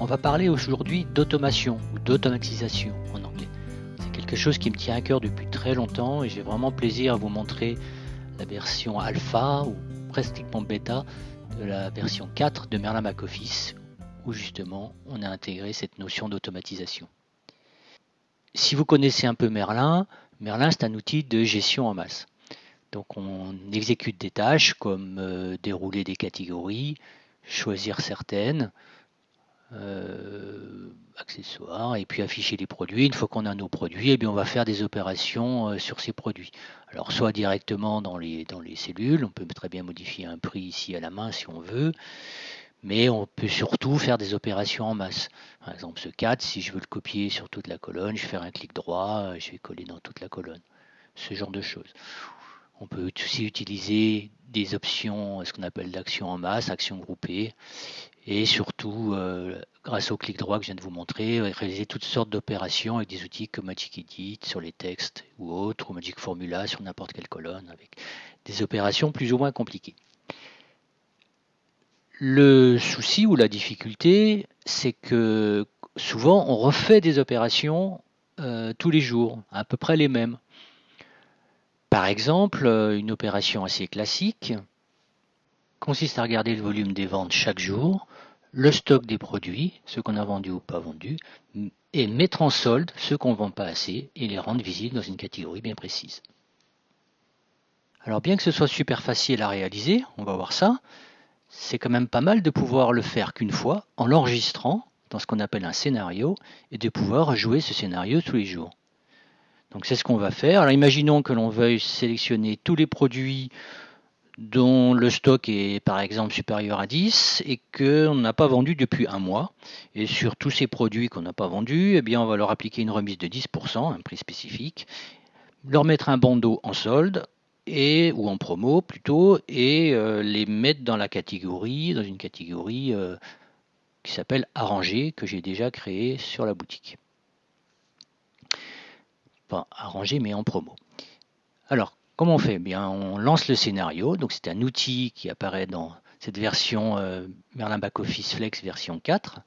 On va parler aujourd'hui d'automation ou d'automatisation en anglais. C'est quelque chose qui me tient à cœur depuis très longtemps et j'ai vraiment plaisir à vous montrer la version alpha ou pratiquement bêta de la version 4 de Merlin Back-Office où justement on a intégré cette notion d'automatisation. Si vous connaissez un peu Merlin, Merlin c'est un outil de gestion en masse. Donc on exécute des tâches comme dérouler des catégories, choisir certaines, accessoires et puis afficher les produits. Une fois qu'on a nos produits, eh bien, on va faire des opérations sur ces produits. Alors soit directement dans les cellules, on peut très bien modifier un prix ici à la main si on veut, mais on peut surtout faire des opérations en masse. Par exemple ce 4, si je veux le copier sur toute la colonne, je vais faire un clic droit, je vais coller dans toute la colonne. Ce genre de choses. On peut aussi utiliser des options, ce qu'on appelle d'actions en masse, actions groupées, et surtout, grâce au clic droit que je viens de vous montrer, réaliser toutes sortes d'opérations avec des outils comme Magic Edit sur les textes ou autres, ou Magic Formula sur n'importe quelle colonne, avec des opérations plus ou moins compliquées. Le souci ou la difficulté, c'est que souvent on refait des opérations tous les jours, à peu près les mêmes. Par exemple, une opération assez classique consiste à regarder le volume des ventes chaque jour, le stock des produits, ceux qu'on a vendus ou pas vendus, et mettre en solde ceux qu'on ne vend pas assez et les rendre visibles dans une catégorie bien précise. Alors bien que ce soit super facile à réaliser, on va voir ça, c'est quand même pas mal de pouvoir le faire qu'une fois en l'enregistrant dans ce qu'on appelle un scénario et de pouvoir jouer ce scénario tous les jours. Donc c'est ce qu'on va faire. Alors imaginons que l'on veuille sélectionner tous les produits dont le stock est par exemple supérieur à 10 et qu'on n'a pas vendu depuis un mois. Et sur tous ces produits qu'on n'a pas vendus, eh bien on va leur appliquer une remise de 10%, un prix spécifique, leur mettre un bandeau en solde ou en promo plutôt, et les mettre dans une catégorie qui s'appelle arrangé, que j'ai déjà créée sur la boutique. Pas arrangé mais en promo. Alors, comment on fait? Bien, on lance le scénario. Donc, c'est un outil qui apparaît dans cette version Merlin Back-Office Flex version 4.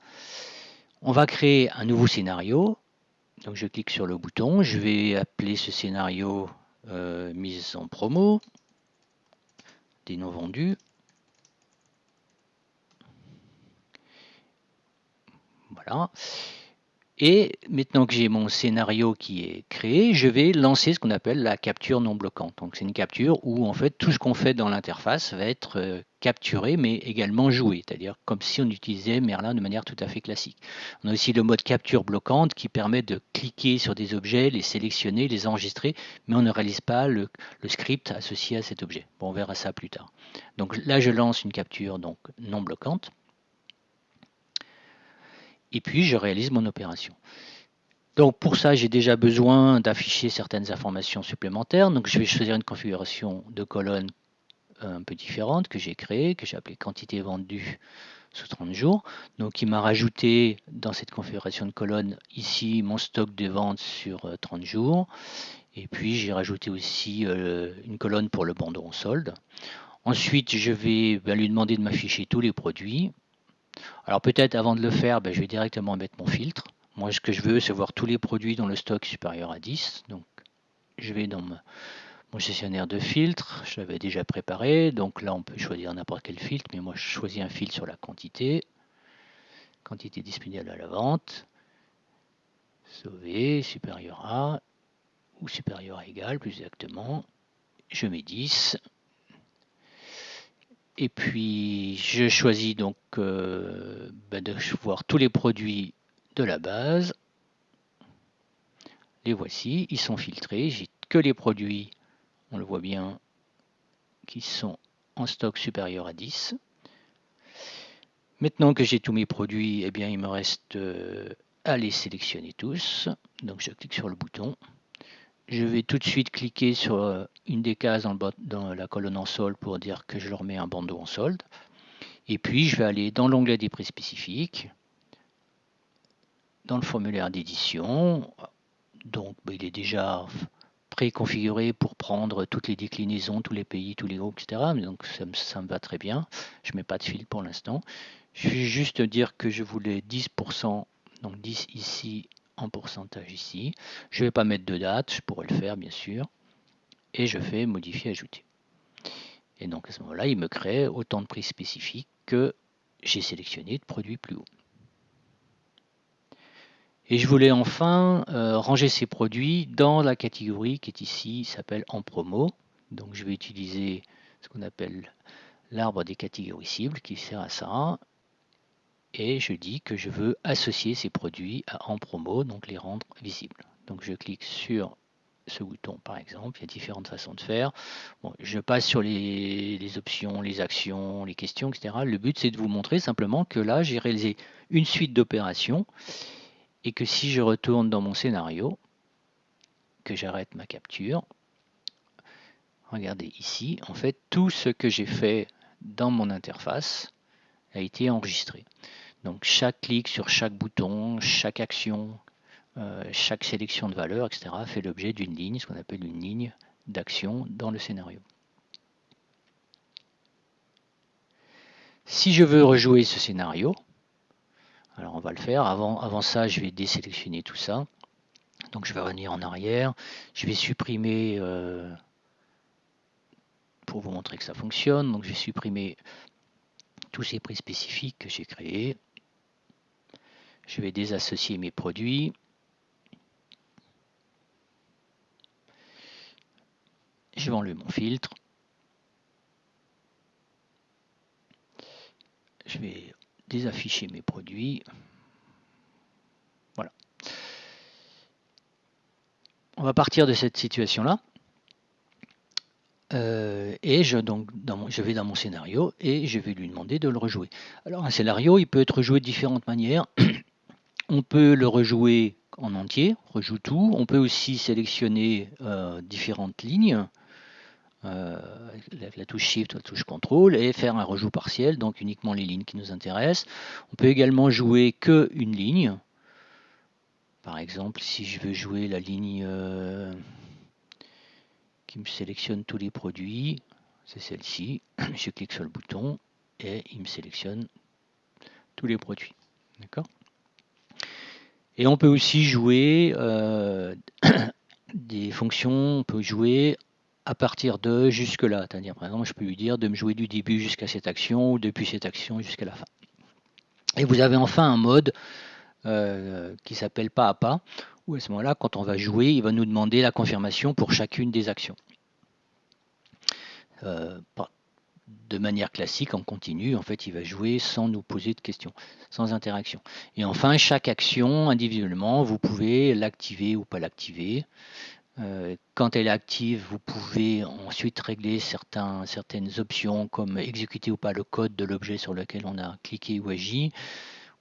On va créer un nouveau scénario. Donc, je clique sur le bouton. Je vais appeler ce scénario mise en promo, des non vendus. Voilà. Et maintenant que j'ai mon scénario qui est créé, je vais lancer ce qu'on appelle la capture non bloquante. Donc c'est une capture où en fait tout ce qu'on fait dans l'interface va être capturé mais également joué, c'est-à-dire comme si on utilisait Merlin de manière tout à fait classique. On a aussi le mode capture bloquante qui permet de cliquer sur des objets, les sélectionner, les enregistrer, mais on ne réalise pas le script associé à cet objet. Bon, on verra ça plus tard. Donc là je lance une capture donc non bloquante. Et puis je réalise mon opération. Donc pour ça, j'ai déjà besoin d'afficher certaines informations supplémentaires. Donc je vais choisir une configuration de colonne un peu différente que j'ai créée, que j'ai appelée quantité vendue sous 30 jours. Donc il m'a rajouté dans cette configuration de colonne ici mon stock de vente sur 30 jours. Et puis j'ai rajouté aussi une colonne pour le bandeau en solde. Ensuite, je vais lui demander de m'afficher tous les produits. Alors peut-être avant de le faire, je vais directement mettre mon filtre. Moi, ce que je veux, c'est voir tous les produits dont le stock est supérieur à 10. Donc, je vais dans mon gestionnaire de filtres. Je l'avais déjà préparé. Donc là, on peut choisir n'importe quel filtre. Mais moi, je choisis un filtre sur la quantité. Quantité disponible à la vente. Sauver, supérieur à, ou supérieur à égal, plus exactement. Je mets 10. Et puis, je choisis donc de voir tous les produits de la base. Les voici, ils sont filtrés. J'ai que les produits, on le voit bien, qui sont en stock supérieur à 10. Maintenant que j'ai tous mes produits, eh bien, il me reste à les sélectionner tous. Donc, je clique sur le bouton. Je vais tout de suite cliquer sur une des cases dans la colonne en solde pour dire que je leur mets un bandeau en solde. Et puis, je vais aller dans l'onglet des prix spécifiques, dans le formulaire d'édition. Donc, il est déjà préconfiguré pour prendre toutes les déclinaisons, tous les pays, tous les groupes, etc. Donc, ça me va très bien. Je ne mets pas de fil pour l'instant. Je vais juste dire que je voulais 10%, donc 10 ici, en pourcentage ici. Je ne vais pas mettre de date, je pourrais le faire bien sûr. Et je fais modifier, ajouter. Et donc à ce moment-là, il me crée autant de prix spécifiques que j'ai sélectionné de produits plus haut. Et je voulais enfin ranger ces produits dans la catégorie qui est ici, s'appelle en promo. Donc je vais utiliser ce qu'on appelle l'arbre des catégories cibles qui sert à ça. Et je dis que je veux associer ces produits à en promo, donc les rendre visibles. Donc je clique sur ce bouton par exemple, il y a différentes façons de faire. Bon, je passe sur les options, les actions, les questions, etc. Le but c'est de vous montrer simplement que là j'ai réalisé une suite d'opérations et que si je retourne dans mon scénario, que j'arrête ma capture, regardez ici, en fait tout ce que j'ai fait dans mon interface a été enregistré. Donc chaque clic sur chaque bouton, chaque action, chaque sélection de valeurs, etc. fait l'objet d'une ligne, ce qu'on appelle une ligne d'action dans le scénario. Si je veux rejouer ce scénario, alors on va le faire. Avant ça, je vais désélectionner tout ça. Donc je vais revenir en arrière. Je vais supprimer, pour vous montrer que ça fonctionne, donc je vais supprimer tous ces prix spécifiques que j'ai créés. Je vais désassocier mes produits. Je vais enlever mon filtre. Je vais désafficher mes produits. Voilà. On va partir de cette situation-là. Et je vais dans mon scénario et je vais lui demander de le rejouer. Alors un scénario, il peut être rejoué de différentes manières. On peut le rejouer en entier, rejoue tout. On peut aussi sélectionner différentes lignes avec la touche Shift ou la touche Contrôle et faire un rejoue partiel, donc uniquement les lignes qui nous intéressent. On peut également jouer qu'une ligne. Par exemple, si je veux jouer la ligne qui me sélectionne tous les produits, c'est celle-ci. Je clique sur le bouton et il me sélectionne tous les produits. D'accord ? Et on peut aussi jouer des fonctions, on peut jouer à partir de jusque-là. C'est-à-dire, par exemple, je peux lui dire de me jouer du début jusqu'à cette action ou depuis cette action jusqu'à la fin. Et vous avez enfin un mode qui s'appelle pas à pas, où à ce moment-là, quand on va jouer, il va nous demander la confirmation pour chacune des actions. De manière classique, en continu, en fait, il va jouer sans nous poser de questions, sans interaction. Et enfin, chaque action, individuellement, vous pouvez l'activer ou pas l'activer. Quand elle est active, vous pouvez ensuite régler certaines options comme exécuter ou pas le code de l'objet sur lequel on a cliqué ou agi,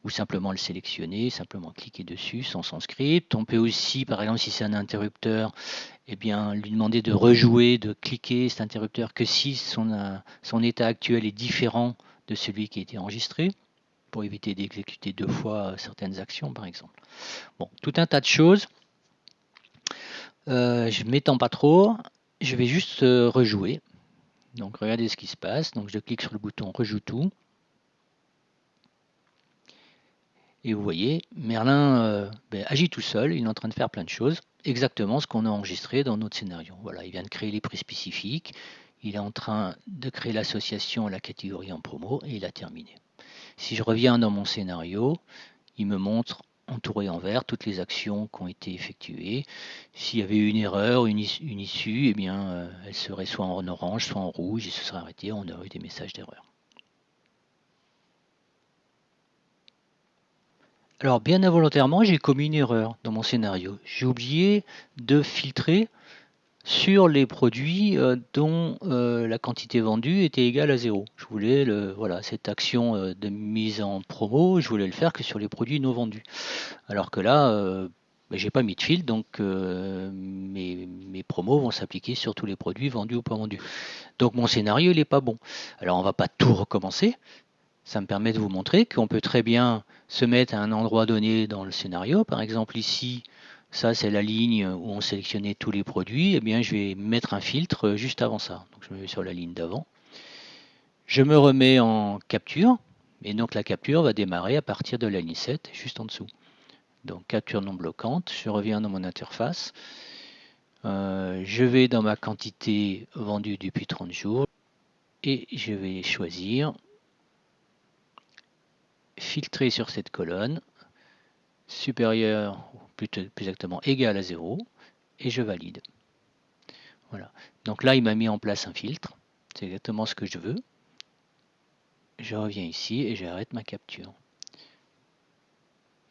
ou simplement le sélectionner, simplement cliquer dessus sans son script. On peut aussi, par exemple, si c'est un interrupteur, eh bien, lui demander de rejouer, de cliquer cet interrupteur que si son état actuel est différent de celui qui a été enregistré, pour éviter d'exécuter deux fois certaines actions, par exemple. Bon, tout un tas de choses. Je ne m'étends pas trop, je vais juste rejouer. Donc regardez ce qui se passe. Donc je clique sur le bouton rejoue tout. Et vous voyez, Merlin agit tout seul, il est en train de faire plein de choses, exactement ce qu'on a enregistré dans notre scénario. Voilà, il vient de créer les prix spécifiques, il est en train de créer l'association à la catégorie en promo et il a terminé. Si je reviens dans mon scénario, il me montre entouré en vert toutes les actions qui ont été effectuées. S'il y avait une erreur, une issue, eh bien, elle serait soit en orange, soit en rouge et se serait arrêtée, on aurait eu des messages d'erreur. Alors bien involontairement, j'ai commis une erreur dans mon scénario. J'ai oublié de filtrer sur les produits dont la quantité vendue était égale à 0. Je voulais cette action de mise en promo, je voulais le faire que sur les produits non vendus. Alors que là, j'ai pas mis de filtre, donc mes promos vont s'appliquer sur tous les produits vendus ou pas vendus. Donc mon scénario, il n'est pas bon. Alors on va pas tout recommencer. Ça me permet de vous montrer qu'on peut très bien se mettre à un endroit donné dans le scénario. Par exemple ici, ça c'est la ligne où on sélectionnait tous les produits. Eh bien je vais mettre un filtre juste avant ça. Donc je me mets sur la ligne d'avant. Je me remets en capture. Et donc la capture va démarrer à partir de la ligne 7, juste en dessous. Donc capture non bloquante, je reviens dans mon interface. Je vais dans ma quantité vendue depuis 30 jours et je vais choisir filtrer sur cette colonne, supérieur, ou plus exactement égal à 0, et je valide. Voilà. Donc là, il m'a mis en place un filtre. C'est exactement ce que je veux. Je reviens ici et j'arrête ma capture.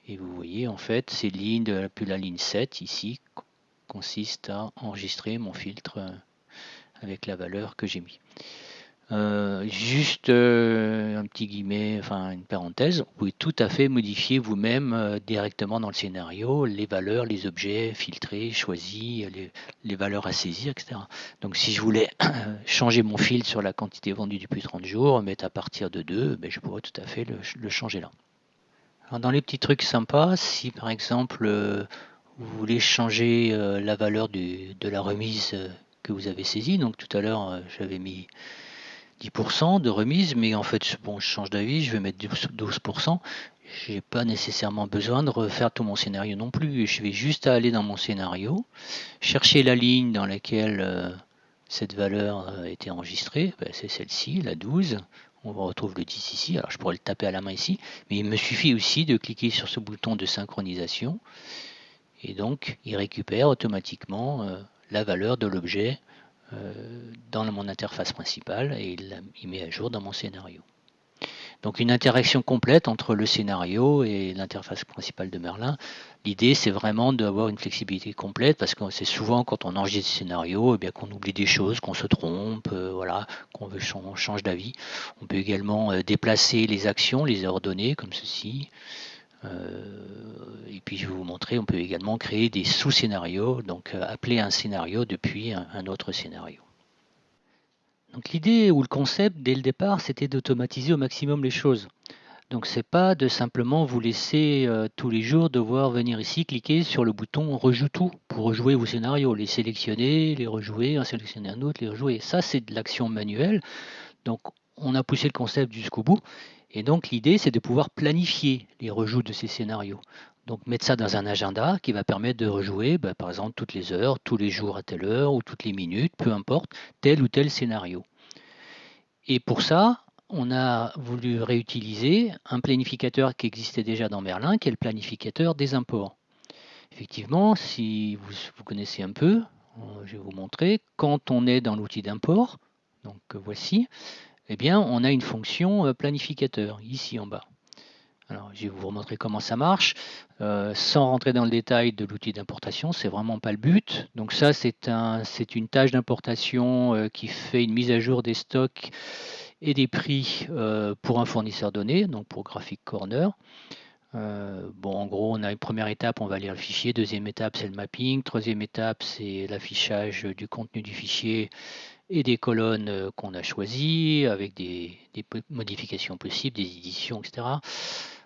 Et vous voyez, en fait, ces lignes depuis la ligne 7 ici consistent à enregistrer mon filtre avec la valeur que j'ai mis. Juste un petit guillemet, enfin une parenthèse, vous pouvez tout à fait modifier vous-même directement dans le scénario les valeurs, les objets filtrés, choisis, les valeurs à saisir, etc. Donc si je voulais changer mon filtre sur la quantité vendue depuis 30 jours, mettre à partir de 2, ben, je pourrais tout à fait le changer là. Alors dans les petits trucs sympas, si par exemple vous voulez changer la valeur de la remise que vous avez saisie, donc tout à l'heure j'avais mis 10% de remise, mais en fait, bon, je change d'avis, je vais mettre 12%. Je n'ai pas nécessairement besoin de refaire tout mon scénario non plus. Je vais juste aller dans mon scénario, chercher la ligne dans laquelle cette valeur a été enregistrée. Ben, c'est celle-ci, la 12. On retrouve le 10 ici. Alors, je pourrais le taper à la main ici, mais il me suffit aussi de cliquer sur ce bouton de synchronisation. Et donc, il récupère automatiquement la valeur de l'objet dans mon interface principale et il met à jour dans mon scénario. Donc une interaction complète entre le scénario et l'interface principale de Merlin. L'idée, c'est vraiment d'avoir une flexibilité complète parce que c'est souvent quand on enregistre des scénarios, eh bien qu'on oublie des choses, qu'on se trompe, voilà, qu'on change d'avis. On peut également déplacer les actions, les ordonner comme ceci. Et puis je vais vous montrer, on peut également créer des sous-scénarios, donc appeler un scénario depuis un autre scénario. Donc l'idée ou le concept dès le départ, c'était d'automatiser au maximum les choses. Donc c'est pas de simplement vous laisser tous les jours devoir venir ici cliquer sur le bouton rejoue tout pour rejouer vos scénarios, les sélectionner, les rejouer, en sélectionner un autre, les rejouer. Ça c'est de l'action manuelle. Donc on a poussé le concept jusqu'au bout. Et donc l'idée c'est de pouvoir planifier les rejoues de ces scénarios. Donc mettre ça dans un agenda qui va permettre de rejouer, par exemple toutes les heures, tous les jours à telle heure ou toutes les minutes, peu importe, tel ou tel scénario. Et pour ça, on a voulu réutiliser un planificateur qui existait déjà dans Merlin, qui est le planificateur des imports. Effectivement, si vous connaissez un peu, je vais vous montrer, quand on est dans l'outil d'import, donc voici, eh bien, on a une fonction planificateur, ici en bas. Alors, je vais vous montrer comment ça marche, sans rentrer dans le détail de l'outil d'importation, c'est vraiment pas le but. Donc ça, c'est une tâche d'importation qui fait une mise à jour des stocks et des prix pour un fournisseur donné, donc pour Graphic Corner. En gros, on a une première étape, on va lire le fichier. Deuxième étape, c'est le mapping. Troisième étape, c'est l'affichage du contenu du fichier et des colonnes qu'on a choisies avec des modifications possibles, des éditions, etc.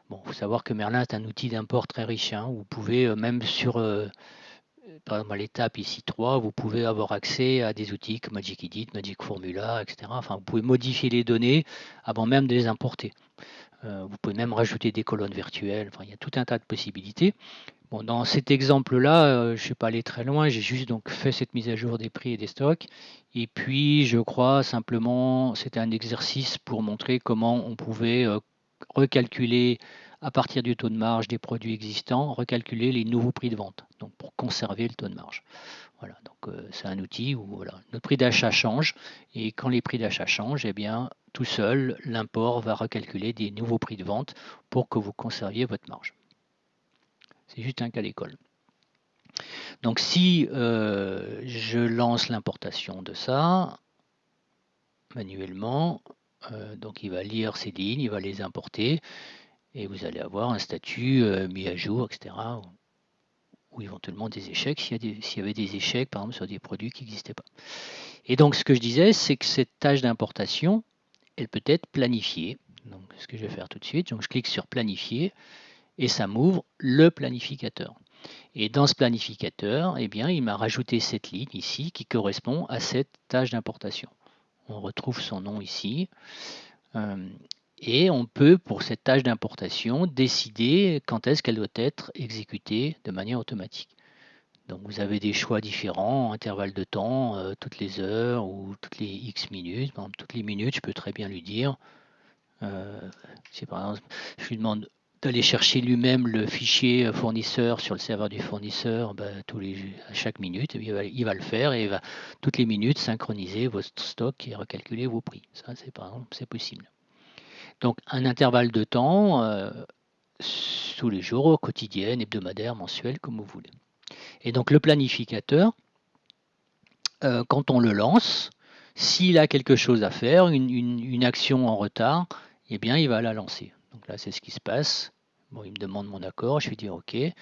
Bon, il faut savoir que Merlin est un outil d'import très riche. Vous pouvez, même sur par exemple à l'étape ici 3, vous pouvez avoir accès à des outils comme Magic Edit, Magic Formula, etc. Enfin, vous pouvez modifier les données avant même de les importer. Vous pouvez même rajouter des colonnes virtuelles. Enfin, il y a tout un tas de possibilités. Bon, dans cet exemple-là, je ne suis pas allé très loin. J'ai juste donc fait cette mise à jour des prix et des stocks. Et puis, je crois simplement, c'était un exercice pour montrer comment on pouvait recalculer à partir du taux de marge des produits existants, recalculer les nouveaux prix de vente, donc pour conserver le taux de marge. Voilà, donc c'est un outil où voilà, notre prix d'achat change et quand les prix d'achat changent, eh bien tout seul, l'import va recalculer des nouveaux prix de vente pour que vous conserviez votre marge. C'est juste un cas d'école. Donc si je lance l'importation de ça manuellement, donc il va lire ces lignes, il va les importer et vous allez avoir un statut mis à jour, etc. Ou éventuellement des échecs s'il y avait des échecs par exemple sur des produits qui n'existaient pas. Et donc ce que je disais, c'est que cette tâche d'importation, elle peut être planifiée. Donc ce que je vais faire tout de suite, donc je clique sur planifier et ça m'ouvre le planificateur. Et dans ce planificateur, eh bien, il m'a rajouté cette ligne ici qui correspond à cette tâche d'importation. On retrouve son nom ici. Et on peut, pour cette tâche d'importation, décider quand est-ce qu'elle doit être exécutée de manière automatique. Donc vous avez des choix différents, intervalles de temps, toutes les heures ou toutes les X minutes. Par exemple, toutes les minutes, je peux très bien lui dire, si par exemple je lui demande d'aller chercher lui-même le fichier fournisseur sur le serveur du fournisseur, à chaque minute, il va le faire et il va toutes les minutes synchroniser votre stock et recalculer vos prix. Ça, c'est par exemple, c'est possible. Donc un intervalle de temps tous les jours, quotidien, hebdomadaire, mensuel, comme vous voulez. Et donc le planificateur, quand on le lance, s'il a quelque chose à faire, une action en retard, eh bien il va la lancer. Donc là c'est ce qui se passe. Bon, il me demande mon accord, je lui dis OK. Et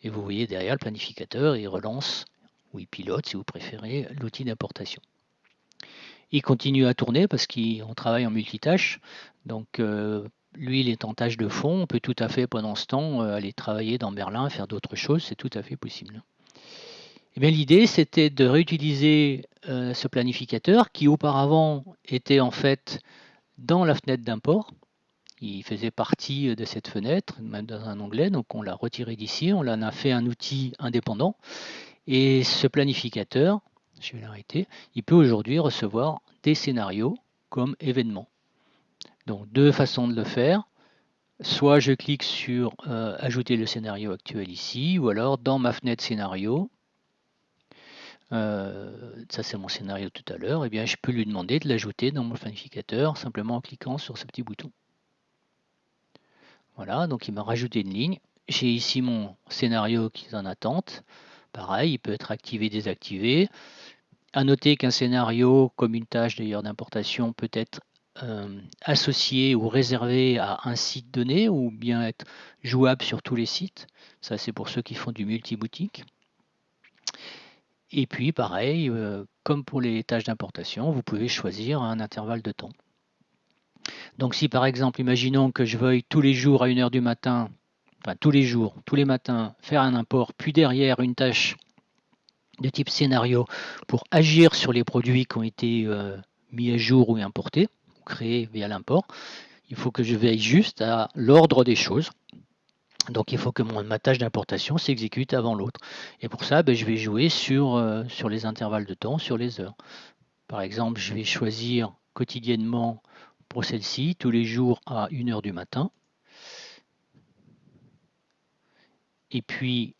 vous voyez derrière le planificateur, il relance, ou il pilote si vous préférez, l'outil d'importation. Il continue à tourner parce qu'on travaille en multitâche. Donc lui, il est en tâche de fond. On peut tout à fait, pendant ce temps, aller travailler dans Berlin, faire d'autres choses. C'est tout à fait possible. Et bien, l'idée, c'était de réutiliser ce planificateur qui, auparavant, était en fait dans la fenêtre d'import. Il faisait partie de cette fenêtre, même dans un onglet. Donc, on l'a retiré d'ici. On en a fait un outil indépendant. Et ce planificateur, je vais l'arrêter, il peut aujourd'hui recevoir des scénarios comme événements. Donc deux façons de le faire. Soit je clique sur ajouter le scénario actuel ici, ou alors dans ma fenêtre scénario, ça c'est mon scénario tout à l'heure, et bien je peux lui demander de l'ajouter dans mon planificateur simplement en cliquant sur ce petit bouton. Voilà, donc il m'a rajouté une ligne. J'ai ici mon scénario qui est en attente. Pareil, il peut être activé, désactivé. À noter qu'un scénario, comme une tâche d'ailleurs d'importation, peut être associé ou réservé à un site donné ou bien être jouable sur tous les sites. Ça, c'est pour ceux qui font du multi-boutique. Et puis, pareil, comme pour les tâches d'importation, vous pouvez choisir un intervalle de temps. Donc, si par exemple, imaginons que je veuille tous les jours à 1h du matin, enfin tous les jours, tous les matins, faire un import, puis derrière une tâche de type scénario pour agir sur les produits qui ont été mis à jour ou importés, ou créés via l'import, il faut que je veille juste à l'ordre des choses. Donc il faut que ma tâche d'importation s'exécute avant l'autre. Et pour ça, je vais jouer sur les intervalles de temps, sur les heures. Par exemple, je vais choisir quotidiennement pour celle-ci, tous les jours à 1h du matin. Et puis,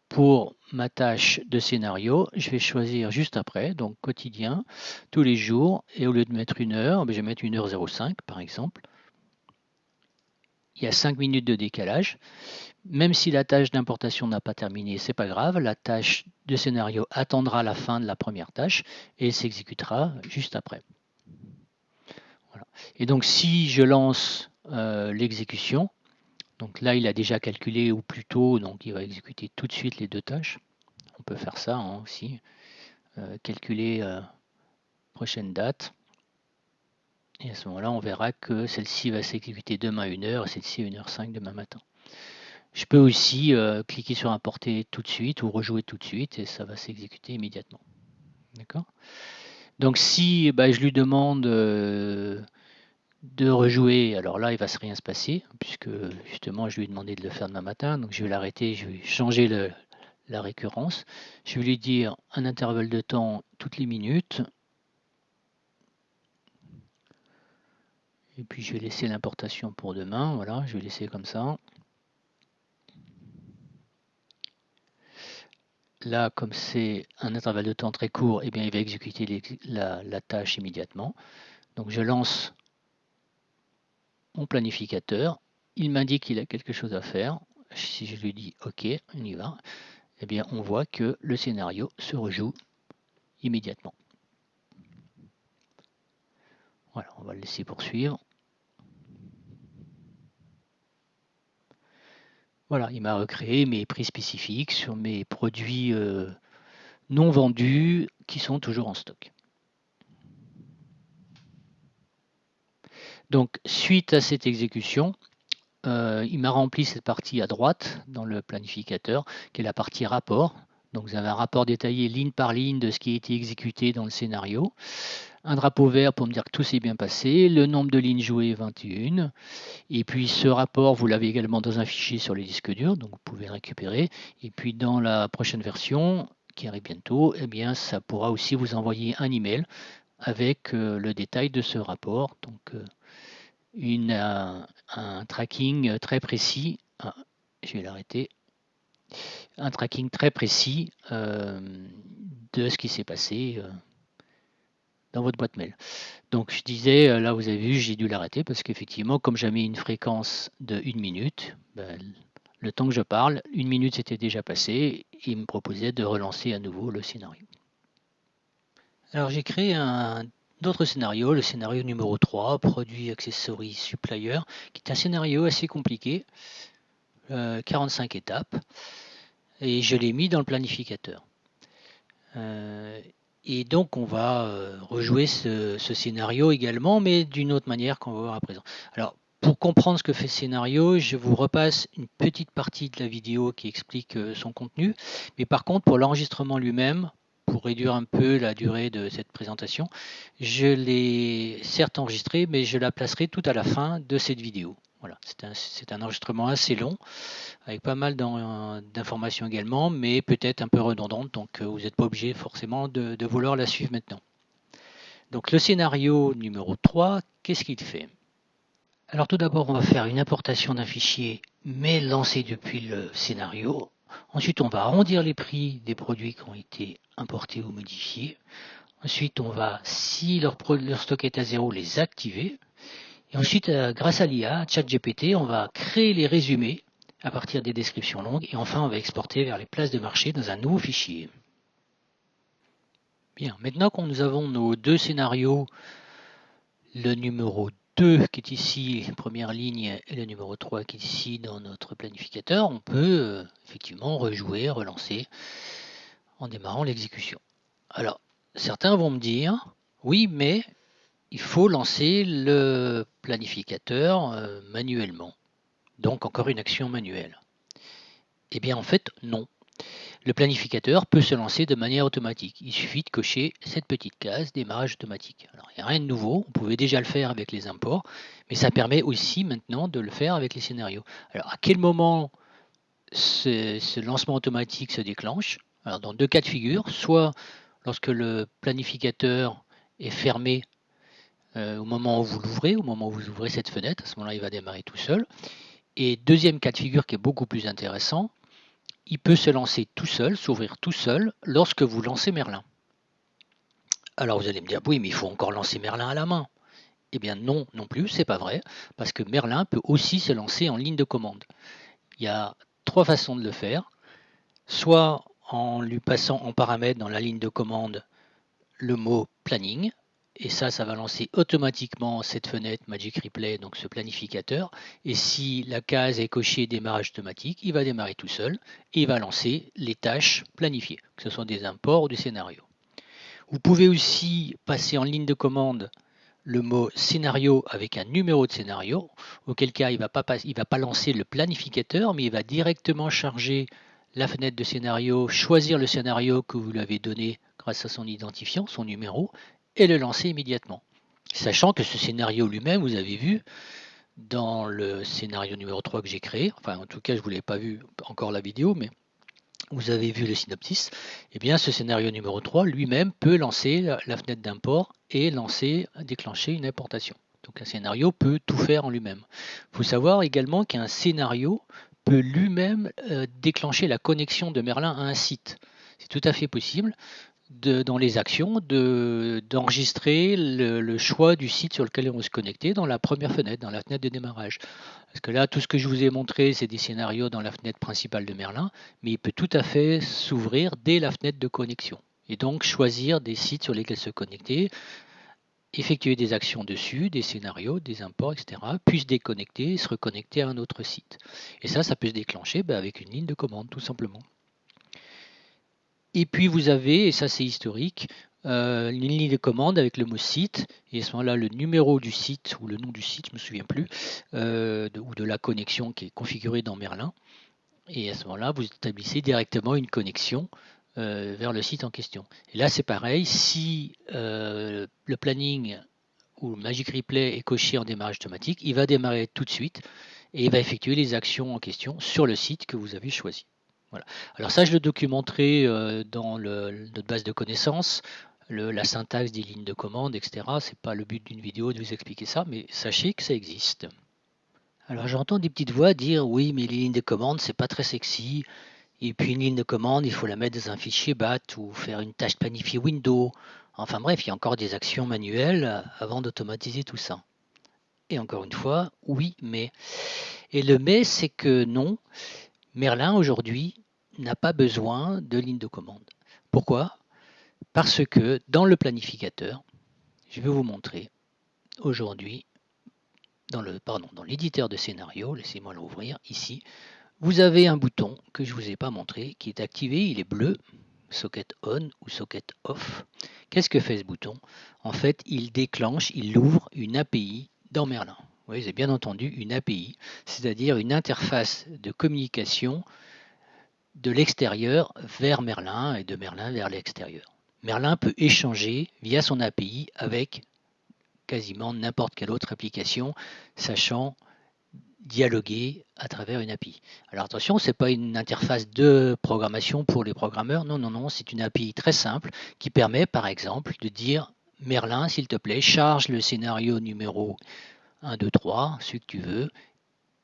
pour ma tâche de scénario, je vais choisir juste après, donc quotidien, tous les jours, et au lieu de mettre 1h, je vais mettre 1h05 par exemple. Il y a 5 minutes de décalage. Même si la tâche d'importation n'a pas terminé, c'est pas grave, la tâche de scénario attendra la fin de la première tâche et s'exécutera juste après. Voilà. Et donc si je lance l'exécution, donc là il a déjà calculé ou plus tôt, donc il va exécuter tout de suite les deux tâches. On peut faire ça aussi, calculer prochaine date. Et à ce moment-là, on verra que celle-ci va s'exécuter demain à 1h et celle-ci à 1h05 demain matin. Je peux aussi cliquer sur importer tout de suite ou rejouer tout de suite et ça va s'exécuter immédiatement. D'accord ? Donc si je lui demande de rejouer, alors là il va rien se passer puisque justement je lui ai demandé de le faire demain matin, donc je vais l'arrêter, je vais changer la récurrence. Je vais lui dire un intervalle de temps toutes les minutes. Et puis je vais laisser l'importation pour demain, voilà, je vais laisser comme ça. Là, comme c'est un intervalle de temps très court, eh bien, il va exécuter la tâche immédiatement. Donc je lance mon planificateur, il m'indique qu'il a quelque chose à faire. Si je lui dis OK, on y va, eh bien, on voit que le scénario se rejoue immédiatement. Voilà, on va le laisser poursuivre. Voilà, il m'a recréé mes prix spécifiques sur mes produits non vendus qui sont toujours en stock. Donc, suite à cette exécution, il m'a rempli cette partie à droite dans le planificateur, qui est la partie rapport. Donc, vous avez un rapport détaillé ligne par ligne de ce qui a été exécuté dans le scénario. un drapeau vert pour me dire que tout s'est bien passé, le nombre de lignes jouées 21, et puis ce rapport, vous l'avez également dans un fichier sur les disques durs, donc vous pouvez le récupérer, et puis dans la prochaine version, qui arrive bientôt, eh bien ça pourra aussi vous envoyer un email avec le détail de ce rapport, donc un tracking très précis, je vais l'arrêter, un tracking très précis de ce qui s'est passé dans votre boîte mail. Donc je disais, là vous avez vu, j'ai dû l'arrêter parce qu'effectivement, comme j'ai mis une fréquence de 1 minute, le temps que je parle, 1 minute s'était déjà passé, et il me proposait de relancer à nouveau le scénario. Alors j'ai créé un autre scénario, le scénario numéro 3, Produit Accessory Supplier, qui est un scénario assez compliqué, 45 étapes, et je l'ai mis dans le planificateur. Et donc on va rejouer ce scénario également, mais d'une autre manière qu'on va voir à présent. Alors pour comprendre ce que fait ce scénario, je vous repasse une petite partie de la vidéo qui explique son contenu, mais par contre pour l'enregistrement lui-même, pour réduire un peu la durée de cette présentation, je l'ai certes enregistré, mais je la placerai tout à la fin de cette vidéo. Voilà, c'est un enregistrement assez long, avec pas mal d'informations également, mais peut-être un peu redondantes, donc vous n'êtes pas obligé forcément de vouloir la suivre maintenant. Donc le scénario numéro 3, qu'est-ce qu'il fait? Alors tout d'abord, on va faire une importation d'un fichier, mais lancé depuis le scénario. Ensuite, on va arrondir les prix des produits qui ont été importés ou modifiés. Ensuite, on va, si leur stock est à 0, les activer. Et ensuite, grâce à l'IA, ChatGPT, on va créer les résumés à partir des descriptions longues. Et enfin, on va exporter vers les places de marché dans un nouveau fichier. Bien, maintenant que nous avons nos deux scénarios, le numéro 2 qui est ici, première ligne, et le numéro 3 qui est ici dans notre planificateur, on peut effectivement rejouer, relancer en démarrant l'exécution. Alors, certains vont me dire, oui, mais il faut lancer le planificateur manuellement. Donc encore une action manuelle. Eh bien en fait non. Le planificateur peut se lancer de manière automatique. Il suffit de cocher cette petite case démarrage automatique. Alors il n'y a rien de nouveau, on pouvait déjà le faire avec les imports, mais ça permet aussi maintenant de le faire avec les scénarios. Alors à quel moment ce lancement automatique se déclenche? Alors dans deux cas de figure, soit lorsque le planificateur est fermé au moment où vous l'ouvrez, au moment où vous ouvrez cette fenêtre, à ce moment-là il va démarrer tout seul. Et deuxième cas de figure qui est beaucoup plus intéressant, il peut se lancer tout seul, s'ouvrir tout seul, lorsque vous lancez Merlin. Alors vous allez me dire, oui, mais il faut encore lancer Merlin à la main. Eh bien non, non plus, c'est pas vrai, parce que Merlin peut aussi se lancer en ligne de commande. Il y a trois façons de le faire, soit en lui passant en paramètre dans la ligne de commande le mot planning, et ça va lancer automatiquement cette fenêtre Magic Replay, donc ce planificateur. Et si la case est cochée démarrage automatique, il va démarrer tout seul et il va lancer les tâches planifiées, que ce soit des imports ou des scénarios. Vous pouvez aussi passer en ligne de commande le mot scénario avec un numéro de scénario, auquel cas il ne va pas lancer le planificateur, mais il va directement charger la fenêtre de scénario, choisir le scénario que vous lui avez donné grâce à son identifiant, son numéro, et le lancer immédiatement. Sachant que ce scénario lui-même, vous avez vu, dans le scénario numéro 3 que j'ai créé, enfin en tout cas je ne vous l'ai pas vu encore la vidéo, mais vous avez vu le synopsis, eh bien ce scénario numéro 3 lui-même peut lancer la fenêtre d'import et déclencher une importation. Donc un scénario peut tout faire en lui-même. Il faut savoir également qu'un scénario peut lui-même déclencher la connexion de Merlin à un site. C'est tout à fait possible dans les actions d'enregistrer le choix du site sur lequel on va se connecter dans la première fenêtre, dans la fenêtre de démarrage. Parce que là, tout ce que je vous ai montré, c'est des scénarios dans la fenêtre principale de Merlin, mais il peut tout à fait s'ouvrir dès la fenêtre de connexion. Et donc choisir des sites sur lesquels se connecter, effectuer des actions dessus, des scénarios, des imports, etc., puis se déconnecter et se reconnecter à un autre site. Et ça peut se déclencher avec une ligne de commande, tout simplement. Et puis vous avez, et ça c'est historique, une ligne de commande avec le mot site, et à ce moment-là le numéro du site, ou le nom du site, je ne me souviens plus, ou de la connexion qui est configurée dans Merlin. Et à ce moment-là, vous établissez directement une connexion vers le site en question. Et là, c'est pareil, si le planning ou Magic Replay est coché en démarrage automatique, il va démarrer tout de suite et il va effectuer les actions en question sur le site que vous avez choisi. Voilà. Alors ça, je le documenterai dans notre base de connaissances, la syntaxe des lignes de commande, etc. C'est pas le but d'une vidéo de vous expliquer ça, mais sachez que ça existe. Alors j'entends des petites voix dire oui, mais les lignes de commande, c'est pas très sexy. Et puis une ligne de commande, il faut la mettre dans un fichier BAT ou faire une tâche planifiée window. Enfin bref, il y a encore des actions manuelles avant d'automatiser tout ça. Et encore une fois, oui, mais. Et le mais, c'est que non, Merlin aujourd'hui n'a pas besoin de ligne de commande. Pourquoi? Parce que dans le planificateur, je vais vous montrer aujourd'hui, dans l'éditeur de scénario, laissez-moi l'ouvrir ici, vous avez un bouton que je ne vous ai pas montré qui est activé, il est bleu, socket on ou socket off. Qu'est-ce que fait ce bouton? En fait, il déclenche, il ouvre une API dans Merlin. Oui, c'est bien entendu une API, c'est-à-dire une interface de communication de l'extérieur vers Merlin et de Merlin vers l'extérieur. Merlin peut échanger via son API avec quasiment n'importe quelle autre application, sachant dialoguer à travers une API. Alors attention, ce n'est pas une interface de programmation pour les programmeurs, non, non, non, c'est une API très simple qui permet par exemple de dire Merlin, s'il te plaît, charge le scénario numéro 1, 2, 3, celui que tu veux,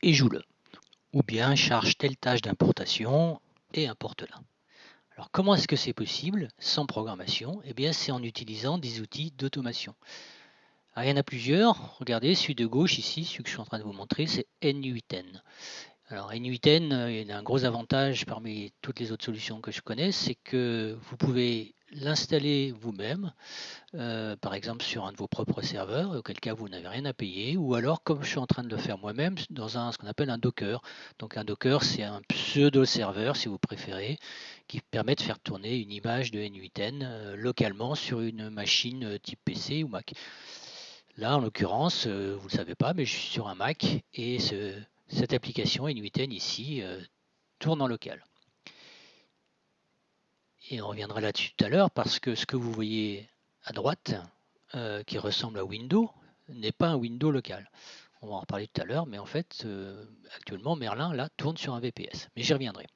et joue-le. Ou bien charge telle tâche d'importation et importe-la. Alors comment est-ce que c'est possible sans programmation? Eh bien c'est en utilisant des outils d'automation. Alors, il y en a plusieurs. Regardez, celui de gauche ici, celui que je suis en train de vous montrer, c'est N8N. Alors N8N, il y a un gros avantage parmi toutes les autres solutions que je connais, c'est que vous pouvez l'installer vous-même, par exemple sur un de vos propres serveurs, auquel cas vous n'avez rien à payer, ou alors comme je suis en train de le faire moi-même, dans ce qu'on appelle un Docker. Donc un Docker, c'est un pseudo-serveur, si vous préférez, qui permet de faire tourner une image de N8N localement sur une machine type PC ou Mac. Là, en l'occurrence, vous ne le savez pas, mais je suis sur un Mac et cette application N8N ici tourne en local. Et on reviendra là-dessus tout à l'heure parce que ce que vous voyez à droite, qui ressemble à Windows, n'est pas un Windows local. On va en reparler tout à l'heure, mais en fait, actuellement, Merlin là tourne sur un VPS. Mais j'y reviendrai.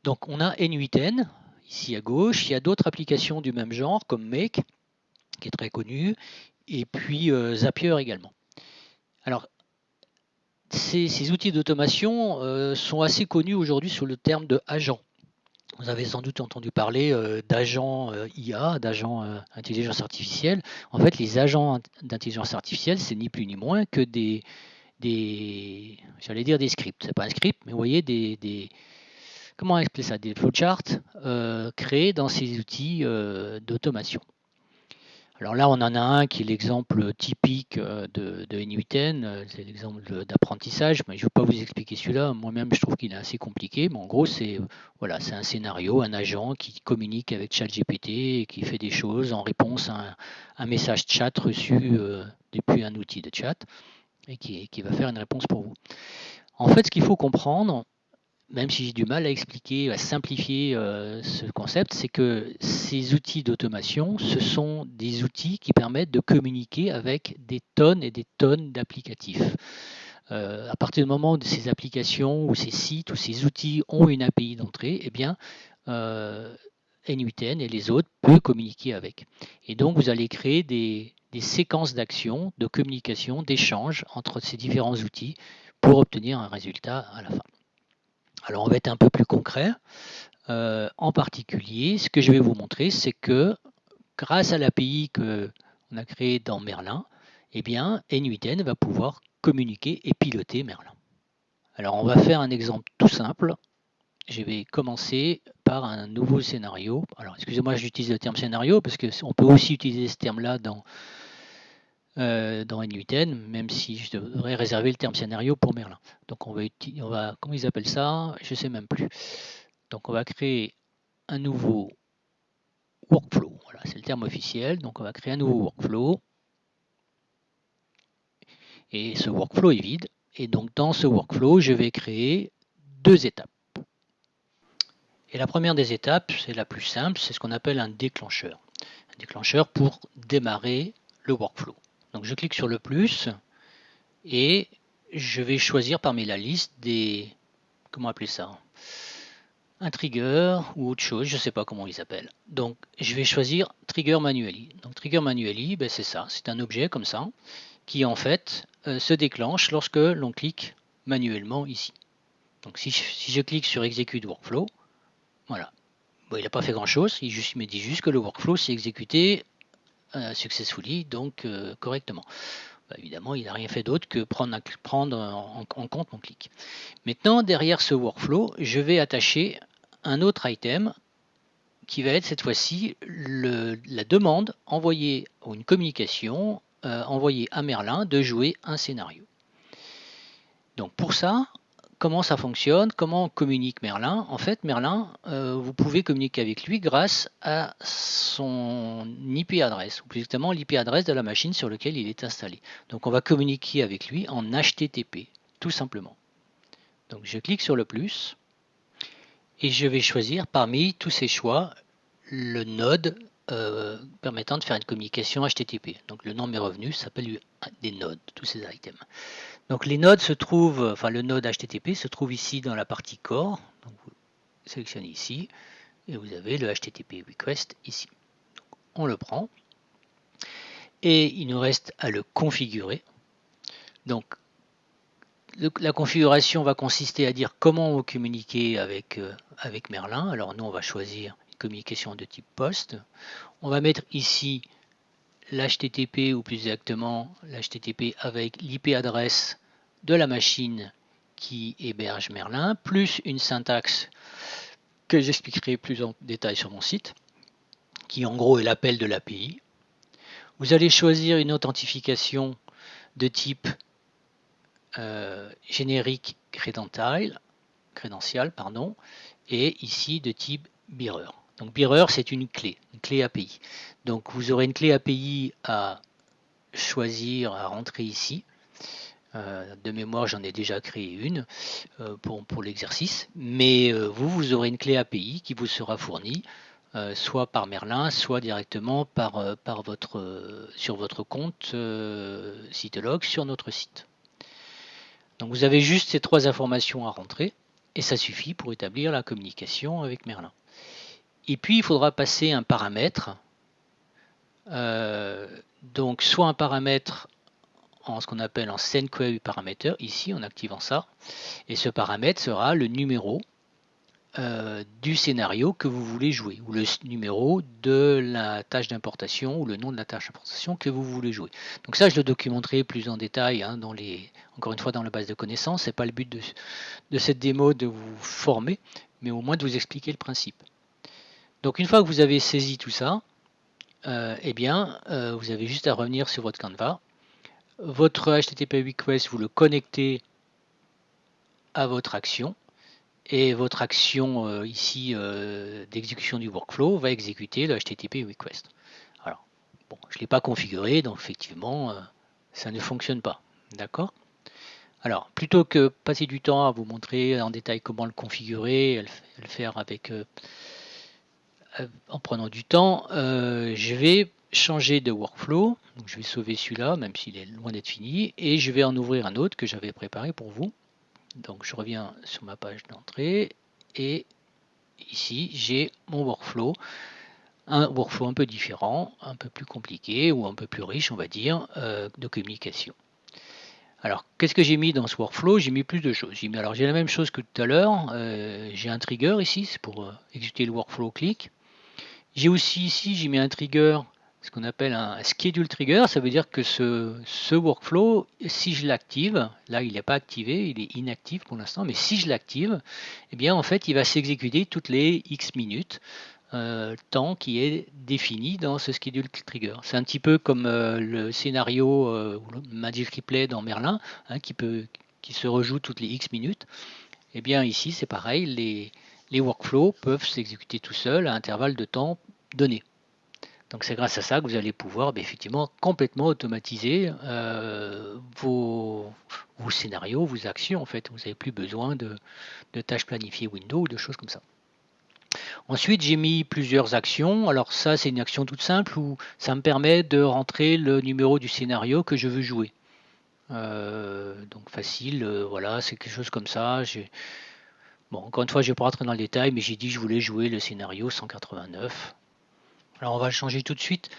Donc on a N8N ici à gauche. Il y a d'autres applications du même genre comme Make, qui est très connu, et puis Zapier également. Alors ces outils d'automation sont assez connus aujourd'hui sous le terme de agent. Vous avez sans doute entendu parler d'agents IA, d'agents intelligence artificielle. En fait, les agents d'intelligence artificielle, c'est ni plus ni moins que j'allais dire des scripts. C'est pas un script, mais vous voyez comment expliquer ça, des flowcharts créés dans ces outils d'automation. Alors là, on en a un qui est l'exemple typique de N8N, c'est l'exemple d'apprentissage, mais je ne vais pas vous expliquer celui-là, moi-même je trouve qu'il est assez compliqué, mais en gros c'est un scénario, un agent qui communique avec ChatGPT et qui fait des choses en réponse à un message chat reçu depuis un outil de chat et qui va faire une réponse pour vous. En fait, ce qu'il faut comprendre, même si j'ai du mal à expliquer, à simplifier ce concept, c'est que ces outils d'automation, ce sont des outils qui permettent de communiquer avec des tonnes et des tonnes d'applicatifs. À partir du moment où ces applications ou ces sites ou ces outils ont une API d'entrée, eh bien, N8N et les autres peuvent communiquer avec. Et donc, vous allez créer des séquences d'actions, de communication, d'échanges entre ces différents outils pour obtenir un résultat à la fin. Alors on va être un peu plus concret. En particulier, ce que je vais vous montrer, c'est que grâce à l'API qu'on a créée dans Merlin, eh bien, N8N va pouvoir communiquer et piloter Merlin. Alors on va faire un exemple tout simple. Je vais commencer par un nouveau scénario. Alors excusez-moi, j'utilise le terme scénario parce qu'on peut aussi utiliser ce terme-là dans N8N, même si je devrais réserver le terme scénario pour Merlin. Donc on va comment ils appellent ça? Je ne sais même plus. Donc on va créer un nouveau workflow. Voilà, c'est le terme officiel. Donc on va créer un nouveau workflow. Et ce workflow est vide. Et donc dans ce workflow, je vais créer deux étapes. Et la première des étapes, c'est la plus simple, c'est ce qu'on appelle un déclencheur. Un déclencheur pour démarrer le workflow. Donc je clique sur le plus et je vais choisir parmi la liste des, comment appeler ça, un trigger ou autre chose, je ne sais pas comment ils s'appellent. Donc je vais choisir Trigger Manually. Donc Trigger Manually, ben, c'est ça, c'est un objet comme ça qui en fait se déclenche lorsque l'on clique manuellement ici. Donc si je clique sur Execute Workflow, voilà. Bon, il n'a pas fait grand chose, il me dit juste que le workflow s'est exécuté successfully, donc correctement. Bah, évidemment, il n'a rien fait d'autre que prendre en compte mon clic. Maintenant, derrière ce workflow, je vais attacher un autre item qui va être cette fois-ci la demande envoyée, ou une communication envoyée à Merlin de jouer un scénario. Donc pour ça, comment ça fonctionne, comment on communique Merlin? En fait, Merlin, vous pouvez communiquer avec lui grâce à son IP adresse, ou plus exactement l'IP adresse de la machine sur laquelle il est installé. Donc on va communiquer avec lui en HTTP, tout simplement. Donc je clique sur le plus, et je vais choisir parmi tous ces choix le node permettant de faire une communication HTTP. Donc le nom m'est revenu, ça s'appelle des nodes, tous ces items. Donc les nodes se trouvent, enfin le node HTTP se trouve ici dans la partie core. Donc vous sélectionnez ici et vous avez le HTTP request ici. Donc, on le prend et il nous reste à le configurer. Donc la configuration va consister à dire comment on va communiquer avec Merlin. Alors nous on va choisir une communication de type post. On va mettre ici l'HTTP ou plus exactement l'HTTP avec l'IP adresse de la machine qui héberge Merlin, plus une syntaxe que j'expliquerai plus en détail sur mon site, qui en gros est l'appel de l'API. Vous allez choisir une authentification de type générique credential, et ici de type bearer. Donc bearer, c'est une clé API. Donc vous aurez une clé API à choisir, à rentrer ici. De mémoire, j'en ai déjà créé une pour l'exercice, mais vous aurez une clé API qui vous sera fournie soit par Merlin, soit directement sur votre compte Sitelog sur notre site. Donc vous avez juste ces trois informations à rentrer et ça suffit pour établir la communication avec Merlin. Et puis il faudra passer un paramètre, donc soit un paramètre en ce qu'on appelle en send query parameter, ici en activant ça, et ce paramètre sera le numéro du scénario que vous voulez jouer, ou le numéro de la tâche d'importation, ou le nom de la tâche d'importation que vous voulez jouer. Donc ça, je le documenterai plus en détail, hein, encore une fois dans la base de connaissances. Ce n'est pas le but de cette démo de vous former, mais au moins de vous expliquer le principe. Donc une fois que vous avez saisi tout ça, vous avez juste à revenir sur votre Canva. Votre HTTP request, vous le connectez à votre action et votre action ici d'exécution du workflow va exécuter le HTTP request. Alors, bon, je ne l'ai pas configuré, donc effectivement, ça ne fonctionne pas. D'accord? Alors, plutôt que passer du temps à vous montrer en détail comment le configurer, et le faire en prenant du temps, je vais changer de workflow. Donc, je vais sauver celui-là, même s'il est loin d'être fini, et je vais en ouvrir un autre que j'avais préparé pour vous. Donc je reviens sur ma page d'entrée et ici j'ai mon workflow, un workflow un peu différent, un peu plus compliqué ou un peu plus riche on va dire de communication. Alors qu'est-ce que j'ai mis dans ce workflow? J'ai mis plus de choses. J'ai la même chose que tout à l'heure, j'ai un trigger ici, c'est pour exécuter le workflow click. J'ai aussi ici, j'ai mis un trigger, ce qu'on appelle un schedule trigger, ça veut dire que ce workflow, si je l'active, là il n'est pas activé, il est inactif pour l'instant, mais si je l'active, eh bien en fait il va s'exécuter toutes les X minutes, temps qui est défini dans ce schedule trigger. C'est un petit peu comme le scénario ou le Magic Replay dans Merlin, hein, qui se rejoue toutes les X minutes. Eh bien ici c'est pareil, les workflows peuvent s'exécuter tout seuls à intervalles de temps donné. Donc c'est grâce à ça que vous allez pouvoir effectivement complètement automatiser vos scénarios, vos actions en fait. Vous n'avez plus besoin de tâches planifiées window ou de choses comme ça. Ensuite, j'ai mis plusieurs actions. Alors ça, c'est une action toute simple où ça me permet de rentrer le numéro du scénario que je veux jouer. Donc facile, voilà, c'est quelque chose comme ça. Bon, encore une fois, je ne vais pas rentrer dans le détail, mais j'ai dit que je voulais jouer le scénario 189. Alors on va le changer tout de suite.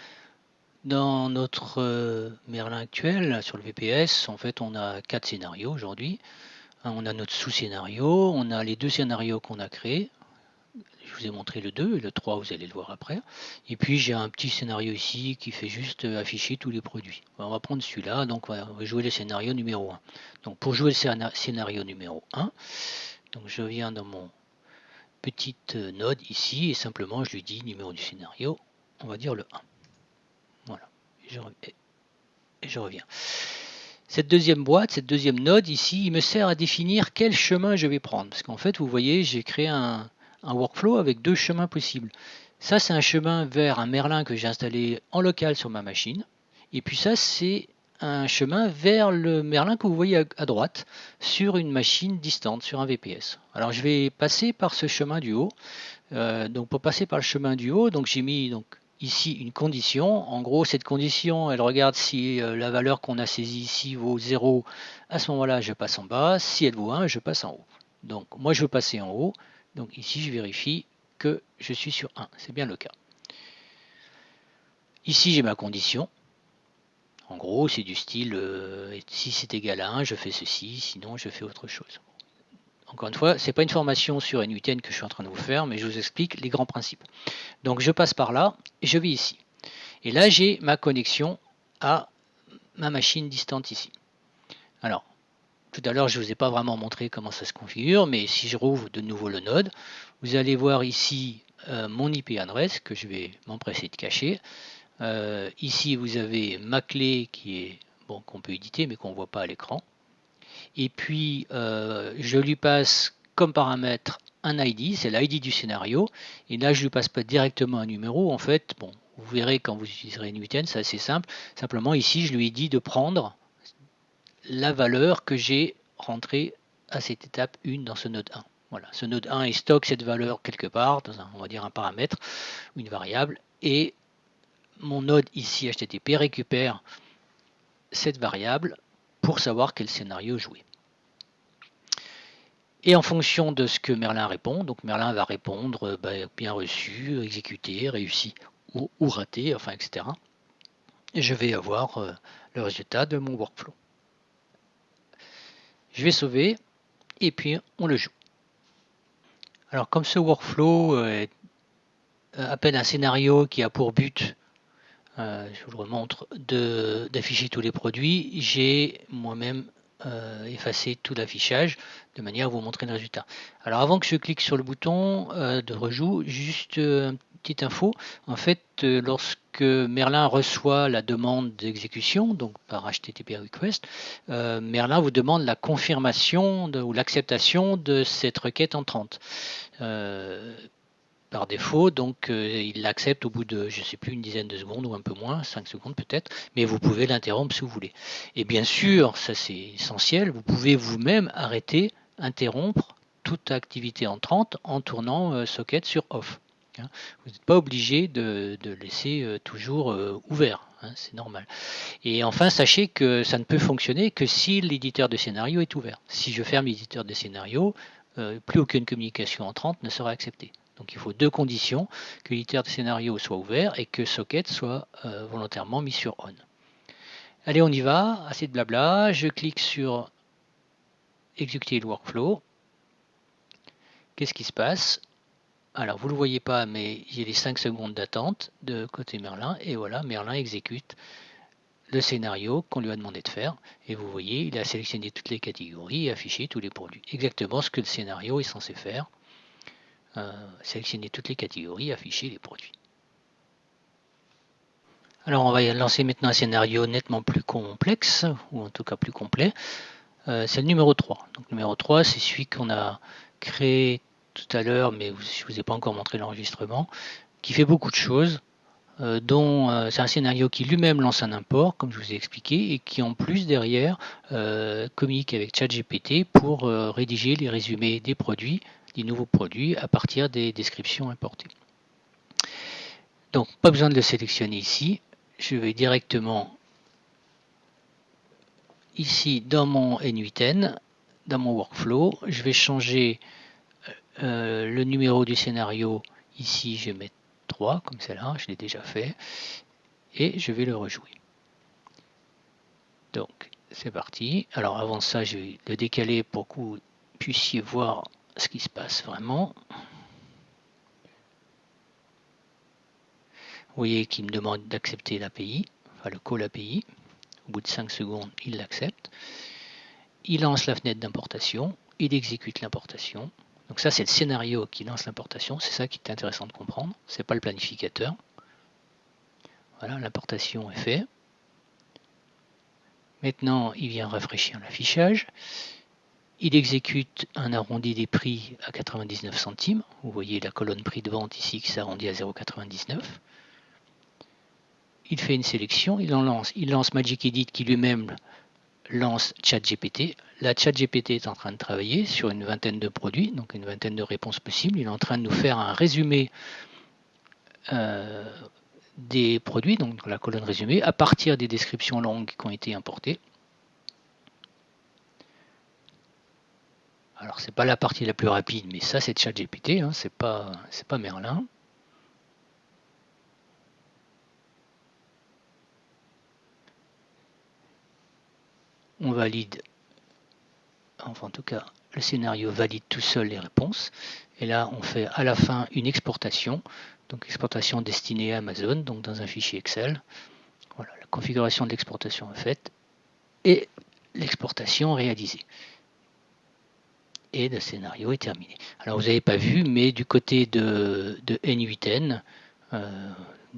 Dans notre Merlin actuel, sur le VPS, en fait, on a 4 scénarios aujourd'hui. On a notre sous-scénario, on a les 2 scénarios qu'on a créés. Je vous ai montré le 2 et le 3, vous allez le voir après. Et puis j'ai un petit scénario ici qui fait juste afficher tous les produits. On va prendre celui-là, donc on va jouer le scénario numéro 1. Donc pour jouer le scénario numéro 1, donc je viens dans mon petite node ici et simplement je lui dis numéro du scénario, on va dire le 1. Voilà, et je reviens. Cette deuxième boîte, cette deuxième node ici, il me sert à définir quel chemin je vais prendre. Parce qu'en fait, vous voyez, j'ai créé un workflow avec 2 chemins possibles. Ça, c'est un chemin vers un Merlin que j'ai installé en local sur ma machine. Et puis ça, c'est un chemin vers le Merlin que vous voyez à droite sur une machine distante, sur un VPS. Alors je vais passer par ce chemin du haut. Donc pour passer par le chemin du haut, donc j'ai mis ici une condition. En gros, cette condition, elle regarde si la valeur qu'on a saisie ici vaut 0. À ce moment-là, je passe en bas. Si elle vaut 1, je passe en haut. Donc moi, je veux passer en haut. Donc ici, je vérifie que je suis sur 1. C'est bien le cas. Ici, j'ai ma condition. En gros, c'est du style, si c'est égal à 1, je fais ceci, sinon je fais autre chose. Encore une fois, ce n'est pas une formation sur N8N que je suis en train de vous faire, mais je vous explique les grands principes. Donc je passe par là, et je vais ici. Et là, j'ai ma connexion à ma machine distante ici. Alors, tout à l'heure, je ne vous ai pas vraiment montré comment ça se configure, mais si je rouvre de nouveau le node, vous allez voir ici mon IP adresse que je vais m'empresser de cacher. Ici, vous avez ma clé qui est qu'on peut éditer mais qu'on ne voit pas à l'écran. Et puis, je lui passe comme paramètre un ID, c'est l'ID du scénario. Et là, je ne lui passe pas directement un numéro. En fait, vous verrez quand vous utiliserez N8N, c'est assez simple. Simplement, ici, je lui ai dit de prendre la valeur que j'ai rentrée à cette étape 1 dans ce node 1. Voilà, ce node 1 il stocke cette valeur quelque part, dans on va dire un paramètre, une variable, et mon node ici HTTP récupère cette variable pour savoir quel scénario jouer. Et en fonction de ce que Merlin répond, donc Merlin va répondre bien reçu, exécuté, réussi ou raté, enfin etc. Et je vais avoir le résultat de mon workflow. Je vais sauver et puis on le joue. Alors comme ce workflow appelle un scénario qui a pour but, je vous le remontre, d'afficher tous les produits, j'ai moi-même effacé tout l'affichage de manière à vous montrer le résultat. Alors avant que je clique sur le bouton de rejoue, juste une petite info. En fait, lorsque Merlin reçoit la demande d'exécution, donc par HTTP request, Merlin vous demande la confirmation ou l'acceptation de cette requête entrante. Par défaut, donc il l'accepte au bout de, je ne sais plus, une dizaine de secondes ou un peu moins, 5 secondes peut-être, mais vous pouvez l'interrompre si vous voulez. Et bien sûr, ça c'est essentiel, vous pouvez vous-même arrêter, interrompre toute activité entrante en tournant socket sur off. Hein. Vous n'êtes pas obligé de laisser toujours ouvert, hein, c'est normal. Et enfin, sachez que ça ne peut fonctionner que si l'éditeur de scénario est ouvert. Si je ferme l'éditeur de scénario, plus aucune communication entrante ne sera acceptée. Donc il faut 2 conditions, que l'éditeur de scénario soit ouvert et que socket soit volontairement mis sur on. Allez, on y va, assez de blabla, je clique sur exécuter le workflow. Qu'est-ce qui se passe? Alors vous ne le voyez pas, mais j'ai les 5 secondes d'attente de côté Merlin, et voilà, Merlin exécute le scénario qu'on lui a demandé de faire. Et vous voyez, il a sélectionné toutes les catégories et affiché tous les produits. Exactement ce que le scénario est censé faire. Sélectionner toutes les catégories, afficher les produits. Alors on va lancer maintenant un scénario nettement plus complexe, ou en tout cas plus complet. C'est le numéro 3. Donc le numéro 3, c'est celui qu'on a créé tout à l'heure, mais je ne vous ai pas encore montré l'enregistrement, qui fait beaucoup de choses, dont c'est un scénario qui lui-même lance un import, comme je vous ai expliqué, et qui en plus derrière communique avec ChatGPT pour rédiger les résumés des produits du nouveau produit à partir des descriptions importées. Donc, pas besoin de le sélectionner ici. Je vais directement ici dans mon N8N, dans mon workflow. Je vais changer le numéro du scénario. Ici, je vais mettre 3, comme celle-là, je l'ai déjà fait. Et je vais le rejouer. Donc, c'est parti. Alors, avant ça, je vais le décaler pour que vous puissiez voir ce qui se passe vraiment. Vous voyez qu'il me demande d'accepter l'API, enfin le call API. Au bout de 5 secondes, il l'accepte. Il lance la fenêtre d'importation, il exécute l'importation. Donc ça, c'est le scénario qui lance l'importation. C'est ça qui est intéressant de comprendre. Ce n'est pas le planificateur. Voilà, l'importation est faite. Maintenant, il vient rafraîchir l'affichage. Il exécute un arrondi des prix à 99 centimes. Vous voyez la colonne prix de vente ici qui s'arrondit à 0,99. Il fait une sélection, il lance Magic Edit qui lui-même lance ChatGPT. La ChatGPT est en train de travailler sur une vingtaine de produits, donc une vingtaine de réponses possibles. Il est en train de nous faire un résumé des produits, donc la colonne résumée, à partir des descriptions longues qui ont été importées. Alors c'est pas la partie la plus rapide, mais ça c'est ChatGPT, hein, c'est pas Merlin. On valide, enfin en tout cas le scénario valide tout seul les réponses. Et là on fait à la fin une exportation, donc exportation destinée à Amazon, donc dans un fichier Excel. Voilà, la configuration de l'exportation est faite et l'exportation réalisée. Et le scénario est terminé. Alors vous n'avez pas vu, mais du côté de N8N,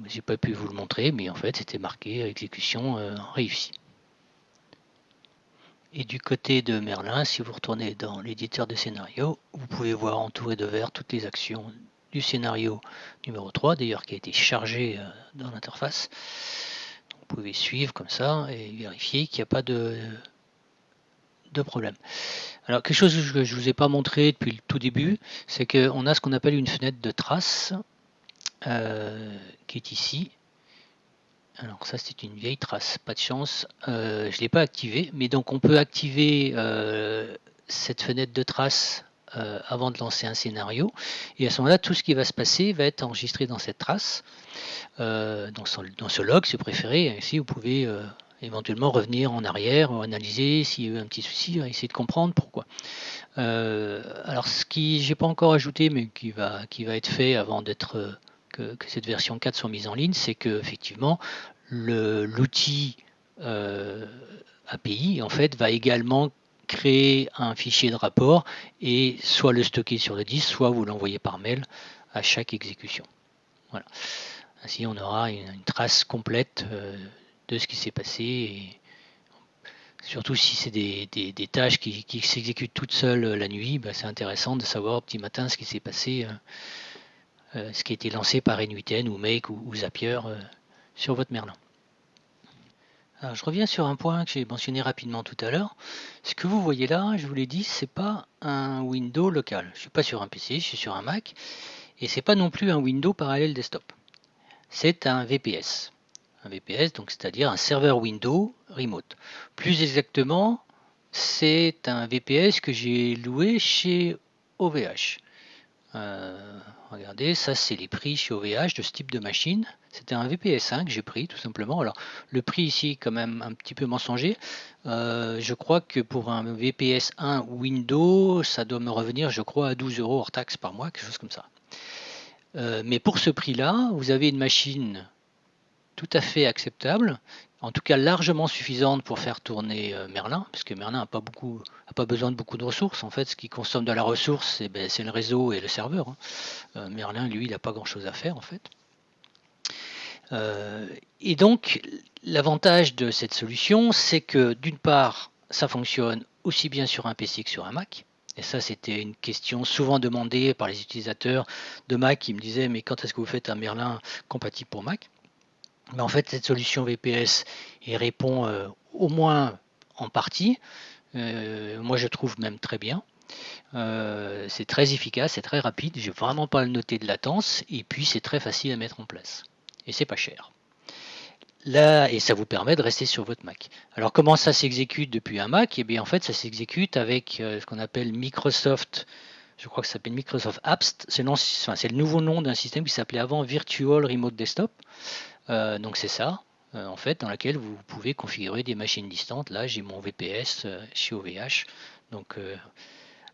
j'ai pas pu vous le montrer, mais en fait c'était marqué exécution réussie. Et du côté de Merlin, si vous retournez dans l'éditeur de scénario, vous pouvez voir entouré de vert toutes les actions du scénario numéro 3, d'ailleurs qui a été chargé dans l'interface. Vous pouvez suivre comme ça et vérifier qu'il n'y a pas de problème. Alors quelque chose que je ne vous ai pas montré depuis le tout début, c'est qu'on a ce qu'on appelle une fenêtre de trace qui est ici. Alors ça c'est une vieille trace, pas de chance, je ne l'ai pas activée, mais donc on peut activer cette fenêtre de trace avant de lancer un scénario, et à ce moment-là tout ce qui va se passer va être enregistré dans cette trace, dans ce log si vous préférez. Ici vous pouvez éventuellement revenir en arrière, analyser s'il y a eu un petit souci, essayer de comprendre pourquoi. Alors ce qui j'ai pas encore ajouté mais qui va être fait avant d'être que cette version 4 soit mise en ligne, c'est que effectivement l'outil API en fait va également créer un fichier de rapport et soit le stocker sur le disque, soit vous l'envoyer par mail à chaque exécution. Voilà. Ainsi on aura une trace complète de ce qui s'est passé, et surtout si c'est des tâches qui s'exécutent toutes seules la nuit, bah c'est intéressant de savoir au petit matin ce qui s'est passé, ce qui a été lancé par N8N ou Make ou Zapier sur votre Merlin. Alors, je reviens sur un point que j'ai mentionné rapidement tout à l'heure. Ce que vous voyez là, je vous l'ai dit, c'est pas un window local. Je ne suis pas sur un PC, je suis sur un Mac, et c'est pas non plus un window parallèle desktop. C'est un VPS. Un VPS, donc c'est-à-dire un serveur Windows remote. Plus exactement, c'est un VPS que j'ai loué chez OVH. Regardez, ça c'est les prix chez OVH de ce type de machine. C'était un VPS 1 que j'ai pris tout simplement. Alors le prix ici quand même un petit peu mensonger. Je crois que pour un VPS 1 Windows, ça doit me revenir, je crois, à 12 € hors taxe par mois, quelque chose comme ça. Mais pour ce prix-là, vous avez une machine tout à fait acceptable, en tout cas largement suffisante pour faire tourner Merlin, parce que Merlin n'a pas besoin de beaucoup de ressources. En fait, ce qui consomme de la ressource, c'est le réseau et le serveur. Merlin, lui, il n'a pas grand-chose à faire, en fait. Et donc, l'avantage de cette solution, c'est que d'une part, ça fonctionne aussi bien sur un PC que sur un Mac. Et ça, c'était une question souvent demandée par les utilisateurs de Mac qui me disaient « Mais quand est-ce que vous faites un Merlin compatible pour Mac ?» Mais en fait, cette solution VPS y répond au moins en partie. Moi, je trouve même très bien. C'est très efficace, c'est très rapide, j'ai vraiment pas noté de latence, et puis c'est très facile à mettre en place. Et c'est pas cher. Là, et ça vous permet de rester sur votre Mac. Alors comment ça s'exécute depuis un Mac? Eh bien en fait ça s'exécute avec ce qu'on appelle Microsoft, je crois que ça s'appelle Microsoft Apps, c'est le nouveau nom d'un système qui s'appelait avant Virtual Remote Desktop. Donc c'est ça, en fait, dans laquelle vous pouvez configurer des machines distantes. Là j'ai mon VPS chez OVH, donc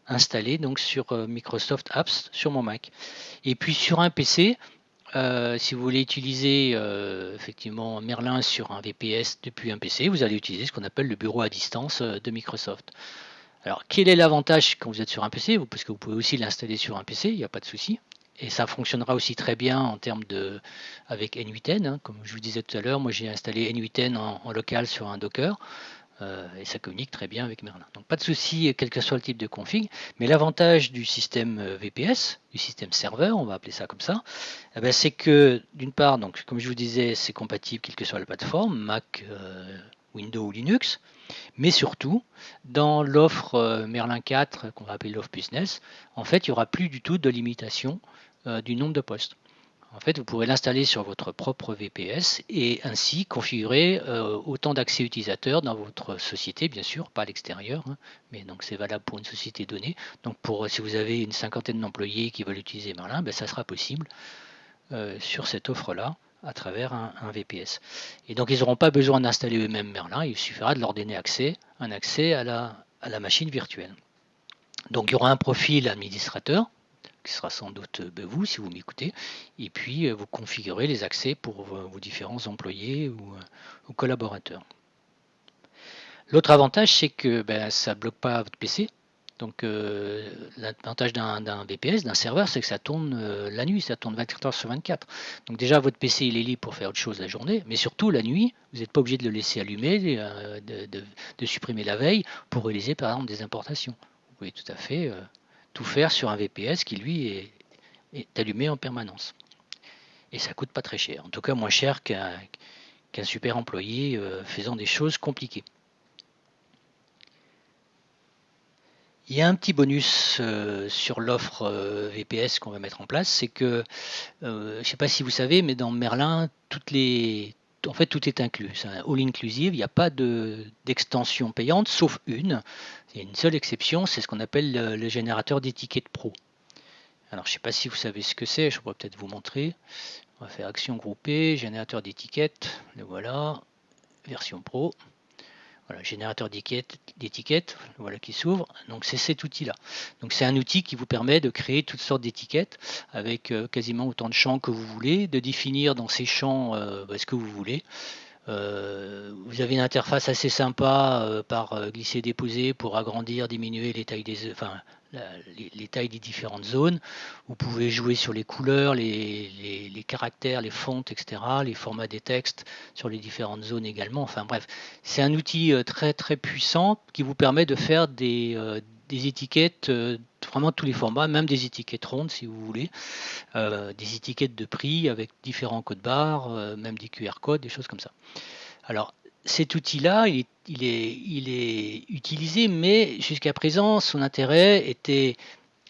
installé donc sur Microsoft Apps sur mon Mac. Et puis sur un PC, si vous voulez utiliser effectivement Merlin sur un VPS depuis un PC, vous allez utiliser ce qu'on appelle le bureau à distance de Microsoft. Alors, quel est l'avantage quand vous êtes sur un PC? Parce que vous pouvez aussi l'installer sur un PC, il n'y a pas de souci. Et ça fonctionnera aussi très bien en termes de avec N8N, hein. Comme je vous disais tout à l'heure, moi j'ai installé N8N en local sur un Docker. Et ça communique très bien avec Merlin. Donc pas de souci, quel que soit le type de config. Mais l'avantage du système VPS, du système serveur, on va appeler ça comme ça, eh ben, c'est que d'une part, donc comme je vous disais, c'est compatible quelle que soit la plateforme, Mac, Windows ou Linux. Mais surtout, dans l'offre Merlin 4, qu'on va appeler l'offre business, en fait, il n'y aura plus du tout de limitation du nombre de postes. En fait, vous pourrez l'installer sur votre propre VPS et ainsi configurer autant d'accès utilisateurs dans votre société, bien sûr, pas à l'extérieur, hein, mais donc c'est valable pour une société donnée. Donc si vous avez une cinquantaine d'employés qui veulent utiliser Merlin, ben, ça sera possible sur cette offre-là à travers un VPS. Et donc ils n'auront pas besoin d'installer eux-mêmes Merlin, il suffira de leur donner un accès à la machine virtuelle. Donc il y aura un profil administrateur, qui sera sans doute vous si vous m'écoutez, et puis vous configurez les accès pour vos différents employés ou collaborateurs. L'autre avantage, c'est que ça ne bloque pas votre PC. Donc l'avantage d'un VPS, d'un serveur, c'est que ça tourne la nuit, ça tourne 24 heures sur 24. Donc déjà votre PC il est libre pour faire autre chose la journée, mais surtout la nuit, vous n'êtes pas obligé de le laisser allumé, de supprimer la veille pour réaliser par exemple des importations. Vous pouvez tout à fait tout faire sur un VPS qui lui est allumé en permanence. Et ça coûte pas très cher, en tout cas moins cher qu'un super employé faisant des choses compliquées. Il y a un petit bonus sur l'offre VPS qu'on va mettre en place, c'est que, je ne sais pas si vous savez, mais dans Merlin, en fait, tout est inclus. C'est un all inclusive, il n'y a pas d'extension payante, sauf une. Il y a une seule exception, c'est ce qu'on appelle le générateur d'étiquettes pro. Alors, je ne sais pas si vous savez ce que c'est, je pourrais peut-être vous montrer. On va faire action groupée, générateur d'étiquettes, le voilà, version pro. Voilà, générateur d'étiquettes, voilà qui s'ouvre. Donc c'est cet outil-là. Donc c'est un outil qui vous permet de créer toutes sortes d'étiquettes avec quasiment autant de champs que vous voulez, de définir dans ces champs ce que vous voulez. Vous avez une interface assez sympa par glisser-déposer pour agrandir, diminuer les tailles les tailles des différentes zones. Vous pouvez jouer sur les couleurs, les caractères, les fontes, etc., les formats des textes sur les différentes zones également. Enfin bref, c'est un outil très très puissant qui vous permet de faire des étiquettes, vraiment tous les formats, même des étiquettes rondes si vous voulez, des étiquettes de prix avec différents codes barres, même des QR codes, des choses comme ça. Alors, cet outil-là, il est utilisé, mais jusqu'à présent, son intérêt était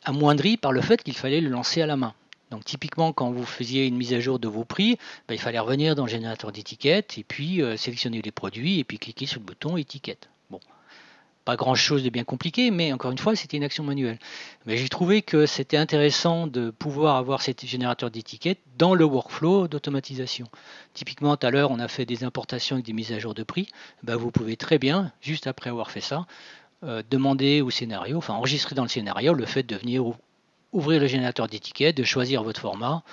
amoindri par le fait qu'il fallait le lancer à la main. Donc typiquement, quand vous faisiez une mise à jour de vos prix, il fallait revenir dans le générateur d'étiquettes et puis sélectionner les produits et puis cliquer sur le bouton étiquette. Bon, pas grand chose de bien compliqué, mais encore une fois, c'était une action manuelle. Mais j'ai trouvé que c'était intéressant de pouvoir avoir cet générateur d'étiquettes dans le workflow d'automatisation. Typiquement, tout à l'heure, on a fait des importations avec des mises à jour de prix. Vous pouvez très bien, juste après avoir fait ça, demander au scénario, enfin enregistrer dans le scénario le fait de venir ouvrir le générateur d'étiquettes, de choisir votre format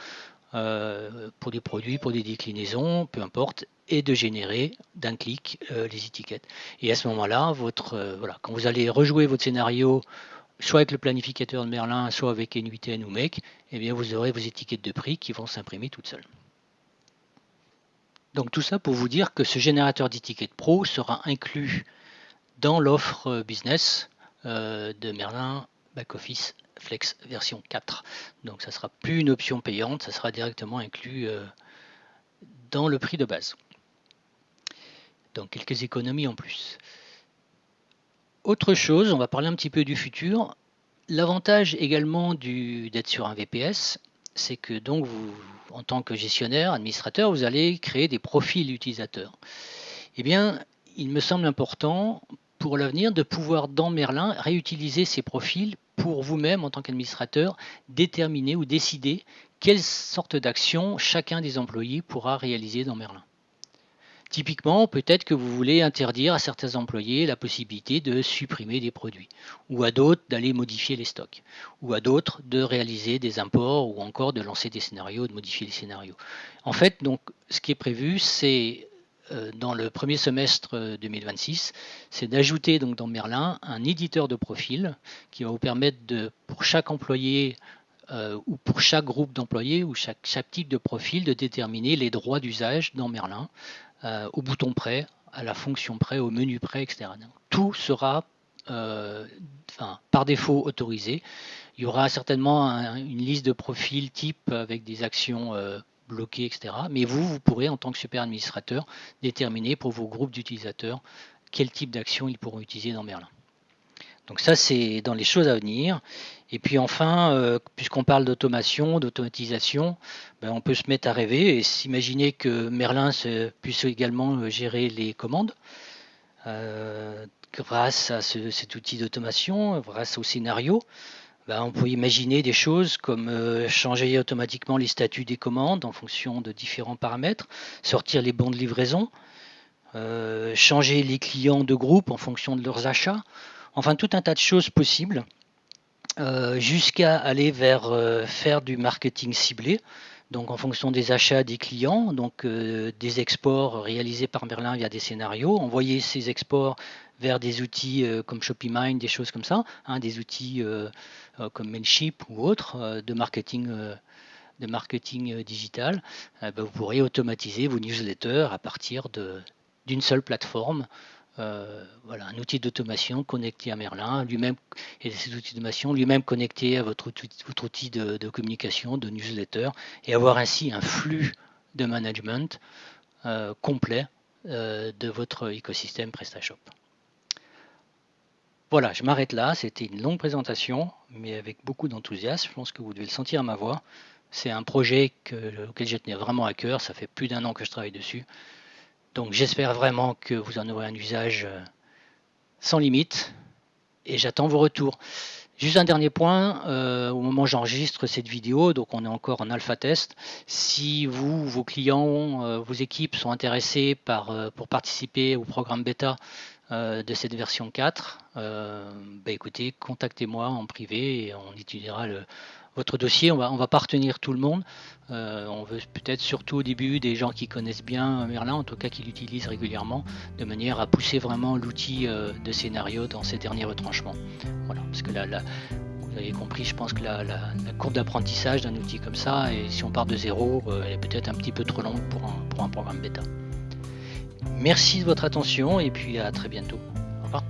pour des produits, pour des déclinaisons, peu importe, et de générer d'un clic les étiquettes. Et à ce moment-là, voilà, quand vous allez rejouer votre scénario, soit avec le planificateur de Merlin, soit avec N8N ou MEC, eh bien vous aurez vos étiquettes de prix qui vont s'imprimer toutes seules. Donc tout ça pour vous dire que ce générateur d'étiquettes pro sera inclus dans l'offre business de Merlin Backoffice Flex version 4. Donc ça ne sera plus une option payante, ça sera directement inclus dans le prix de base. Donc quelques économies en plus. Autre chose, on va parler un petit peu du futur. L'avantage également d'être sur un VPS, c'est que donc vous, en tant que gestionnaire, administrateur, vous allez créer des profils utilisateurs. Eh bien, il me semble important pour l'avenir de pouvoir dans Merlin réutiliser ces profils pour vous-même en tant qu'administrateur déterminer ou décider quelle sorte d'action chacun des employés pourra réaliser dans Merlin. Typiquement, peut-être que vous voulez interdire à certains employés la possibilité de supprimer des produits, ou à d'autres d'aller modifier les stocks, ou à d'autres de réaliser des imports, ou encore de lancer des scénarios, de modifier les scénarios. En fait, donc, ce qui est prévu, c'est dans le premier semestre 2026, c'est d'ajouter donc dans Merlin un éditeur de profil qui va vous permettre pour chaque employé ou pour chaque groupe d'employés ou chaque type de profil de déterminer les droits d'usage dans Merlin. Au bouton prêt, à la fonction prêt, au menu prêt, etc. Donc, tout sera par défaut autorisé. Il y aura certainement une liste de profils type avec des actions bloquées, etc. Mais vous pourrez, en tant que super administrateur, déterminer pour vos groupes d'utilisateurs quel type d'action ils pourront utiliser dans Merlin. Donc ça, c'est dans les choses à venir. Et puis enfin, puisqu'on parle d'automation, d'automatisation, on peut se mettre à rêver et s'imaginer que Merlin puisse également gérer les commandes grâce à cet outil d'automation, grâce au scénario. On peut imaginer des choses comme changer automatiquement les statuts des commandes en fonction de différents paramètres, sortir les bons de livraison, changer les clients de groupe en fonction de leurs achats. Enfin, tout un tas de choses possibles, jusqu'à aller vers faire du marketing ciblé, donc en fonction des achats des clients, donc des exports réalisés par Merlin via des scénarios, envoyer ces exports vers des outils comme ShopeeMind, des choses comme ça, des outils comme Mailchimp ou autres de marketing digital. Vous pourrez automatiser vos newsletters à partir d'une seule plateforme. Voilà, un outil d'automation connecté à Merlin, lui-même, et cet outil d'automation lui-même connecté à votre outil de communication, de newsletter, et avoir ainsi un flux de management complet de votre écosystème PrestaShop. Voilà, je m'arrête là, c'était une longue présentation, mais avec beaucoup d'enthousiasme, je pense que vous devez le sentir à ma voix. C'est un projet auquel je tenais vraiment à cœur, ça fait plus d'1 an que je travaille dessus. Donc j'espère vraiment que vous en aurez un usage sans limite et j'attends vos retours. Juste un dernier point, au moment où j'enregistre cette vidéo, donc on est encore en alpha test, si vous, vos clients, vos équipes sont intéressés pour participer au programme bêta de cette version 4, écoutez, contactez-moi en privé et on étudiera votre dossier. On va pas retenir tout le monde. On veut peut-être surtout au début des gens qui connaissent bien Merlin, en tout cas qui l'utilisent régulièrement, de manière à pousser vraiment l'outil de scénario dans ses derniers retranchements. Voilà, parce que là, vous avez compris, je pense que la courbe d'apprentissage d'un outil comme ça, et si on part de zéro, elle est peut-être un petit peu trop longue pour un programme bêta. Merci de votre attention et puis à très bientôt. Au revoir.